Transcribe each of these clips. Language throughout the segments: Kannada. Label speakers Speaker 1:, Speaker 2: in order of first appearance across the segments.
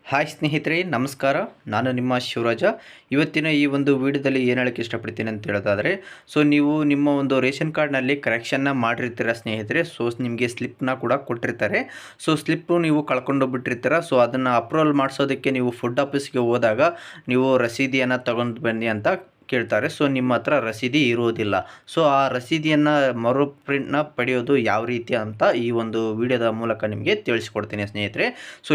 Speaker 1: ಹಾಯ್ ಸ್ನೇಹಿತರೆ, ನಮಸ್ಕಾರ. ನಾನು ನಿಮ್ಮ ಶಿವರಾಜ. ಇವತ್ತಿನ ಈ ಒಂದು ವಿಡಿಯೋದಲ್ಲಿ ಏನು ಹೇಳೋಕ್ಕೆ ಇಷ್ಟಪಡ್ತೀನಿ ಅಂತ ಹೇಳೋದಾದರೆ, ನೀವು ನಿಮ್ಮ ಒಂದು ರೇಷನ್ ಕಾರ್ಡ್ನಲ್ಲಿ ಕರೆಕ್ಷನ್ನ ಮಾಡಿರ್ತೀರ ಸ್ನೇಹಿತರೆ. ನಿಮಗೆ ಸ್ಲಿಪ್ನ ಕೂಡ ಕೊಟ್ಟಿರ್ತಾರೆ. ಸ್ಲಿಪ್ಪು ನೀವು ಕಳ್ಕೊಂಡೋಗ್ಬಿಟ್ಟಿರ್ತೀರ. ಅದನ್ನು ಅಪ್ರೂವಲ್ ಮಾಡಿಸೋದಕ್ಕೆ ನೀವು ಫುಡ್ ಆಫೀಸ್ಗೆ ಹೋದಾಗ ನೀವು ರಸೀದಿಯನ್ನು ತಗೊಂಡು ಬನ್ನಿ ಅಂತ ಕೇಳ್ತಾರೆ. ನಿಮ್ಮ ಹತ್ರ ರಸೀದಿ ಇರುವುದಿಲ್ಲ. ಆ ರಸೀದಿಯನ್ನು ಮರು ಪ್ರಿಂಟ್ನ ಪಡೆಯೋದು ಯಾವ ರೀತಿ ಅಂತ ಈ ಒಂದು ವಿಡಿಯೋದ ಮೂಲಕ ನಿಮಗೆ ತಿಳಿಸ್ಕೊಡ್ತೀನಿ ಸ್ನೇಹಿತರೆ.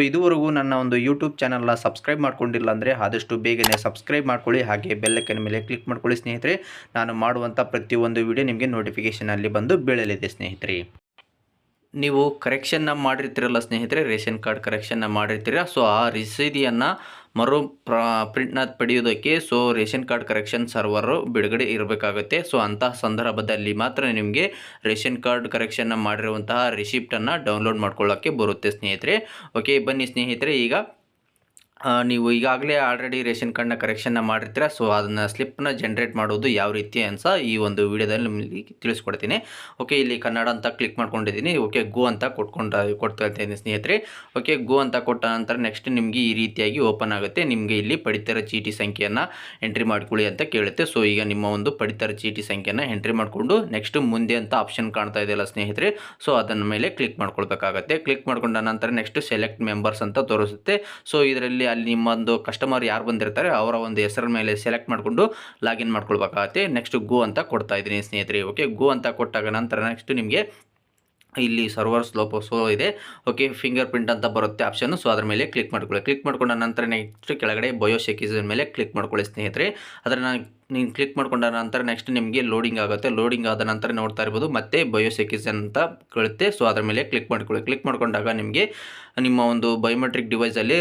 Speaker 1: ಇದುವರೆಗೂ ನನ್ನ ಒಂದು ಯೂಟ್ಯೂಬ್ ಚಾನಲ್ನ ಸಬ್ಸ್ಕ್ರೈಬ್ ಮಾಡ್ಕೊಂಡಿಲ್ಲ ಅಂದರೆ ಆದಷ್ಟು ಬೇಗನೆ ಸಬ್ಸ್ಕ್ರೈಬ್ ಮಾಡ್ಕೊಳ್ಳಿ, ಹಾಗೆ ಬೆಲ್ಲೈಕನ್ ಮೇಲೆ ಕ್ಲಿಕ್ ಮಾಡ್ಕೊಳ್ಳಿ ಸ್ನೇಹಿತರೆ. ನಾನು ಮಾಡುವಂಥ ಪ್ರತಿಯೊಂದು ವಿಡಿಯೋ ನಿಮಗೆ ನೋಟಿಫಿಕೇಷನಲ್ಲಿ ಬಂದು ಬೀಳಲಿದೆ ಸ್ನೇಹಿತರೆ. ನೀವು ಕರೆಕ್ಷನ್ನ ಮಾಡಿರ್ತೀರಲ್ಲ ಸ್ನೇಹಿತರೆ, ರೇಷನ್ ಕಾರ್ಡ್ ಕರೆಕ್ಷನ್ನ ಮಾಡಿರ್ತೀರ. ಆ ರಸೀದಿಯನ್ನು ಮರು ಪ್ರಿಂಟ್ನ ಪಡೆಯೋದಕ್ಕೆ ರೇಷನ್ ಕಾರ್ಡ್ ಕರೆಕ್ಷನ್ ಸರ್ವರು ಬಿಡುಗಡೆ ಇರಬೇಕಾಗುತ್ತೆ. ಅಂತಹ ಸಂದರ್ಭದಲ್ಲಿ ಮಾತ್ರ ನಿಮಗೆ ರೇಷನ್ ಕಾರ್ಡ್ ಕರೆಕ್ಷನ್ನ ಮಾಡಿರುವಂತಹ ರಿಸಿಪ್ಟನ್ನು ಡೌನ್ಲೋಡ್ ಮಾಡ್ಕೊಳ್ಳೋಕ್ಕೆ ಬರುತ್ತೆ ಸ್ನೇಹಿತರೆ. ಓಕೆ, ಬನ್ನಿ ಸ್ನೇಹಿತರೆ. ಈಗ ನೀವು ಈಗಾಗಲೇ ಆಲ್ರೆಡಿ ರೇಷನ್ ಕಾರ್ಡ್ನ ಕರೆಕ್ಷನ್ನ ಮಾಡಿರ್ತೀರ. ಅದನ್ನು ಸ್ಲಿಪ್ನ ಜನ್ರೇಟ್ ಮಾಡೋದು ಯಾವ ರೀತಿ ಅಂತ ಈ ಒಂದು ವಿಡಿಯೋದಲ್ಲಿ ನಿಮಗೆ ತಿಳಿಸ್ಕೊಡ್ತೀನಿ. ಓಕೆ, ಇಲ್ಲಿ ಕನ್ನಡ ಅಂತ ಕ್ಲಿಕ್ ಮಾಡ್ಕೊಂಡಿದ್ದೀನಿ. ಓಕೆ, ಗೋ ಅಂತ ಕೊಡ್ತಾ ಇದ್ದೀನಿ ಸ್ನೇಹಿತರೆ. ಓಕೆ, ಗೋ ಅಂತ ಕೊಟ್ಟ ನಂತರ ನೆಕ್ಸ್ಟ್ ನಿಮಗೆ ಈ ರೀತಿಯಾಗಿ ಓಪನ್ ಆಗುತ್ತೆ. ನಿಮಗೆ ಇಲ್ಲಿ ಪಡಿತರ ಚೀಟಿ ಸಂಖ್ಯೆಯನ್ನು ಎಂಟ್ರಿ ಮಾಡ್ಕೊಳ್ಳಿ ಅಂತ ಕೇಳುತ್ತೆ. ಈಗ ನಿಮ್ಮ ಒಂದು ಪಡಿತರ ಚೀಟಿ ಸಂಖ್ಯೆಯನ್ನು ಎಂಟ್ರಿ ಮಾಡಿಕೊಂಡು ನೆಕ್ಸ್ಟ್ ಮುಂದೆ ಅಂತ ಆಪ್ಷನ್ ಕಾಣ್ತಾ ಇದೆಯಲ್ಲ ಸ್ನೇಹಿತರೆ, ಅದನ್ನ ಮೇಲೆ ಕ್ಲಿಕ್ ಮಾಡ್ಕೊಳ್ಬೇಕಾಗತ್ತೆ. ಕ್ಲಿಕ್ ಮಾಡ್ಕೊಂಡ ನಂತರ ನೆಕ್ಸ್ಟ್ ಸೆಲೆಕ್ಟ್ ಮೆಂಬರ್ಸ್ ಅಂತ ತೋರಿಸುತ್ತೆ. ಇದರಲ್ಲಿ ಅಲ್ಲಿ ನಿಮ್ಮೊಂದು ಕಸ್ಟಮರ್ ಯಾರು ಬಂದಿರ್ತಾರೆ ಅವರ ಒಂದು ಹೆಸರ ಮೇಲೆ ಸೆಲೆಕ್ಟ್ ಮಾಡಿಕೊಂಡು ಲಾಗಿನ್ ಮಾಡ್ಕೊಳ್ಬೇಕಾಗತ್ತೆ. ನೆಕ್ಸ್ಟ್ ಗೋ ಅಂತ ಕೊಡ್ತಾ ಇದ್ದೀನಿ ಸ್ನೇಹಿತರೆ. ಓಕೆ, ಗೋ ಅಂತ ಕೊಟ್ಟಾಗ ನಂತರ ನೆಕ್ಸ್ಟ್ ನಿಮಗೆ ಇಲ್ಲಿ ಸರ್ವರ್ ಸ್ಲೋ ಇದೆ. ಓಕೆ, ಫಿಂಗರ್ ಪ್ರಿಂಟ್ ಅಂತ ಬರುತ್ತೆ ಆಪ್ಷನ್. ಅದರ ಮೇಲೆ ಕ್ಲಿಕ್ ಮಾಡ್ಕೊಳ್ಳಿ. ಕ್ಲಿಕ್ ಮಾಡ್ಕೊಂಡ ನಂತರ ನೆಕ್ಸ್ಟ್ ಕೆಳಗಡೆ ಬಯೋಸೆಕ್ಯೂರಿಟಿ ಮೇಲೆ ಕ್ಲಿಕ್ ಮಾಡ್ಕೊಳ್ಳಿ ಸ್ನೇಹಿತರೆ. ಅದನ್ನು ನೀವು ಕ್ಲಿಕ್ ಮಾಡ್ಕೊಂಡ ನಂತರ ನೆಕ್ಸ್ಟ್ ನಿಮಗೆ ಲೋಡಿಂಗ್ ಆಗುತ್ತೆ. ಲೋಡಿಂಗ್ ಆದ ನಂತರ ನೋಡ್ತಾ ಇರ್ಬೋದು ಮತ್ತೆ ಬಯೋಸೆಕ್ಯೂರಿಟಿ ಅಂತ ಕೇಳುತ್ತೆ. ಅದರ ಮೇಲೆ ಕ್ಲಿಕ್ ಮಾಡ್ಕೊಳ್ಳಿ. ಕ್ಲಿಕ್ ಮಾಡ್ಕೊಂಡಾಗ ನಿಮಗೆ ನಿಮ್ಮ ಒಂದು ಬಯೋಮೆಟ್ರಿಕ್ ಡಿವೈಸಲ್ಲಿ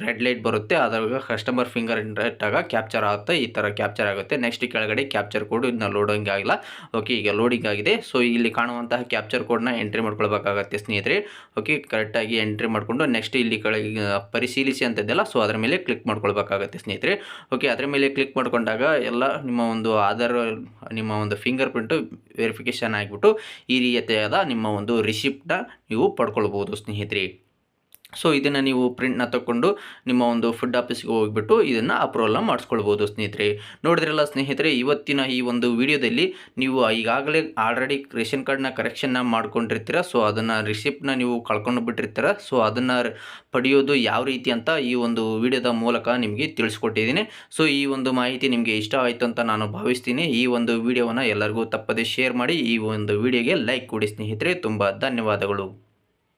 Speaker 1: ರೆಡ್ ಲೈಟ್ ಬರುತ್ತೆ. ಅದಾಗ ಕಸ್ಟಮರ್ ಫಿಂಗರ್ ಇಟ್ಟಾಗ ಕ್ಯಾಪ್ಚರ್ ಆಗುತ್ತೆ. ಈ ಥರ ಕ್ಯಾಪ್ಚರ್ ಆಗುತ್ತೆ. ನೆಕ್ಸ್ಟ್ ಕೆಳಗಡೆ ಕ್ಯಾಪ್ಚರ್ ಕೋಡ್ ಇನ್ನು ಲೋಡಿಂಗ್ ಆಗಿಲ್ಲ. ಓಕೆ, ಈಗ ಲೋಡಿಂಗ್ ಆಗಿದೆ. ಇಲ್ಲಿ ಕಾಣುವಂತಹ ಕ್ಯಾಪ್ಚರ್ ಕೋಡ್ನ ಎಂಟ್ರಿ ಮಾಡ್ಕೊಳ್ಬೇಕಾಗತ್ತೆ ಸ್ನೇಹಿತರೆ. ಓಕೆ, ಕರೆಕ್ಟಾಗಿ ಎಂಟ್ರಿ ಮಾಡಿಕೊಂಡು ನೆಕ್ಸ್ಟ್ ಇಲ್ಲಿ ಕೆಳಗೆ ಪರಿಶೀಲಿಸಿ ಅಂತ ಇದೆಯಲ್ಲ, ಅದರ ಮೇಲೆ ಕ್ಲಿಕ್ ಮಾಡ್ಕೊಳ್ಬೇಕಾಗತ್ತೆ ಸ್ನೇಹಿತರೆ. ಓಕೆ, ಅದರ ಮೇಲೆ ಕ್ಲಿಕ್ ಮಾಡ್ಕೊಂಡಾಗ ಎಲ್ಲ ನಿಮ್ಮ ಒಂದು ಆಧಾರ್ ನಿಮ್ಮ ಒಂದು ಫಿಂಗರ್ ಪ್ರಿಂಟು ವೆರಿಫಿಕೇಷನ್ ಆಗಿಬಿಟ್ಟು ಈ ರೀತಿಯಾದ ನಿಮ್ಮ ಒಂದು ರಿಸಿಪ್ಟ್ನ ನೀವು ಪಡ್ಕೊಳ್ಬೋದು ಸ್ನೇಹಿತರೆ. ಇದನ್ನು ನೀವು ಪ್ರಿಂಟ್ನ ತಗೊಂಡು ನಿಮ್ಮ ಒಂದು ಫುಡ್ ಆಫೀಸ್ಗೆ ಹೋಗಿಬಿಟ್ಟು ಇದನ್ನು ಅಪ್ರೂವಲ್ನ ಮಾಡಿಸ್ಕೊಳ್ಬೋದು ಸ್ನೇಹಿತರೆ. ನೋಡಿದ್ರಲ್ಲ ಸ್ನೇಹಿತರೆ, ಇವತ್ತಿನ ಈ ಒಂದು ವಿಡಿಯೋದಲ್ಲಿ ನೀವು ಈಗಾಗಲೇ ಆಲ್ರೆಡಿ ರೇಷನ್ ಕಾರ್ಡ್ನ ಕರೆಕ್ಷನ್ನ ಮಾಡ್ಕೊಂಡಿರ್ತೀರ. ಅದನ್ನು ರಿಸಿಪ್ಟ್ನ ನೀವು ಕಳ್ಕೊಂಡು ಬಿಟ್ಟಿರ್ತೀರ. ಅದನ್ನು ಪಡೆಯೋದು ಯಾವ ರೀತಿ ಅಂತ ಈ ಒಂದು ವಿಡಿಯೋದ ಮೂಲಕ ನಿಮಗೆ ತಿಳಿಸ್ಕೊಟ್ಟಿದ್ದೀನಿ. ಈ ಒಂದು ಮಾಹಿತಿ ನಿಮಗೆ ಇಷ್ಟ ಆಯಿತು ಅಂತ ನಾನು ಭಾವಿಸ್ತೀನಿ. ಈ ಒಂದು ವಿಡಿಯೋವನ್ನು ಎಲ್ಲರಿಗೂ ತಪ್ಪದೇ ಶೇರ್ ಮಾಡಿ. ಈ ಒಂದು ವಿಡಿಯೋಗೆ ಲೈಕ್ ಕೊಡಿ ಸ್ನೇಹಿತರೆ. ತುಂಬ ಧನ್ಯವಾದಗಳು.